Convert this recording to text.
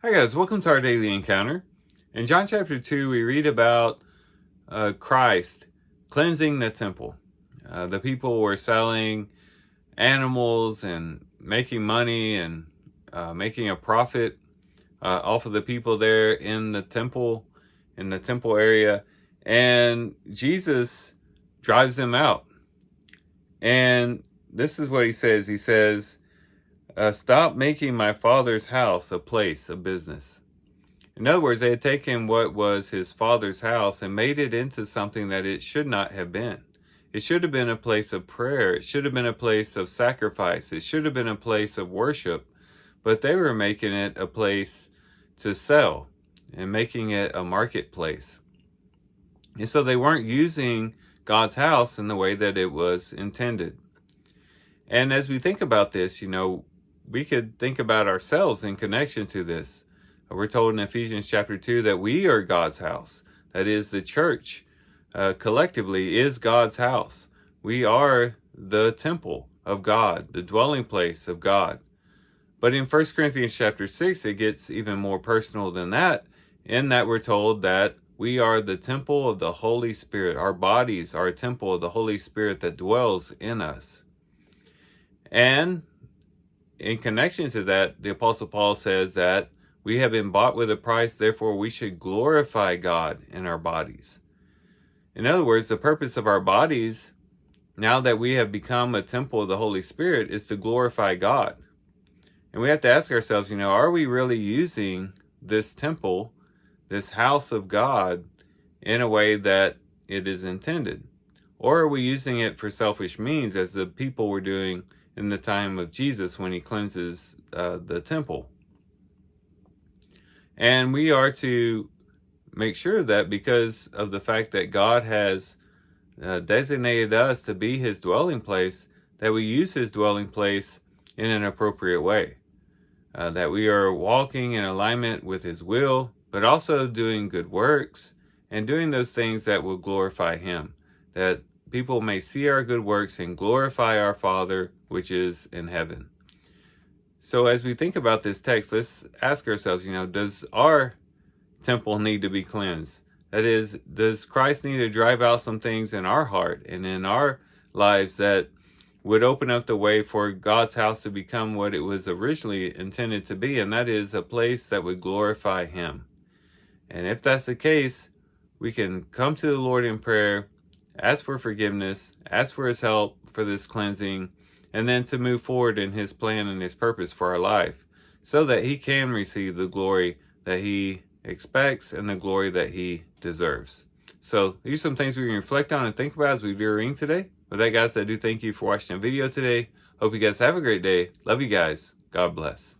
Hi guys, welcome to our daily encounter. In John chapter 2, we read about Christ cleansing the temple. The people were selling animals and making money and making a profit off of the people there in the temple area. And Jesus drives them out. And this is what he says. He says, stop making my Father's house a place of business. In other words, they had taken what was his Father's house and made it into something that it should not have been. It should have been a place of prayer. It should have been a place of sacrifice. It should have been a place of worship. But they were making it a place to sell and making it a marketplace. And so they weren't using God's house in the way that it was intended. And as we think about this, we could think about ourselves in connection to this. We're told in Ephesians chapter 2 that we are God's house. That is, the church collectively is God's house. We are the temple of God, the dwelling place of God. But in 1 Corinthians chapter 6, it gets even more personal than that, in that we're told that we are the temple of the Holy Spirit. Our bodies are a temple of the Holy Spirit that dwells in us. And in connection to that, the Apostle Paul says that we have been bought with a price, therefore we should glorify God in our bodies. In other words, the purpose of our bodies, now that we have become a temple of the Holy Spirit, is to glorify God. And we have to ask ourselves, are we really using this temple, this house of God, in a way that it is intended? Or are we using it for selfish means, as the people were doing in the time of Jesus when he cleanses the temple? And we are to make sure that because of the fact that God has designated us to be his dwelling place, that we use his dwelling place in an appropriate way. That we are walking in alignment with his will, but also doing good works and doing those things that will glorify him. That people may see our good works and glorify our Father, which is in heaven. So as we think about this text, let's ask ourselves, does our temple need to be cleansed? That is, does Christ need to drive out some things in our heart and in our lives that would open up the way for God's house to become what it was originally intended to be, and that is a place that would glorify him? And if that's the case, we can come to the Lord in prayer, ask for forgiveness, ask for his help for this cleansing, and then to move forward in his plan and his purpose for our life, so that he can receive the glory that he expects and the glory that he deserves. So these are some things we can reflect on and think about as we do our reading today. With that, guys, I do thank you for watching the video today. Hope you guys have a great day. Love you guys. God bless.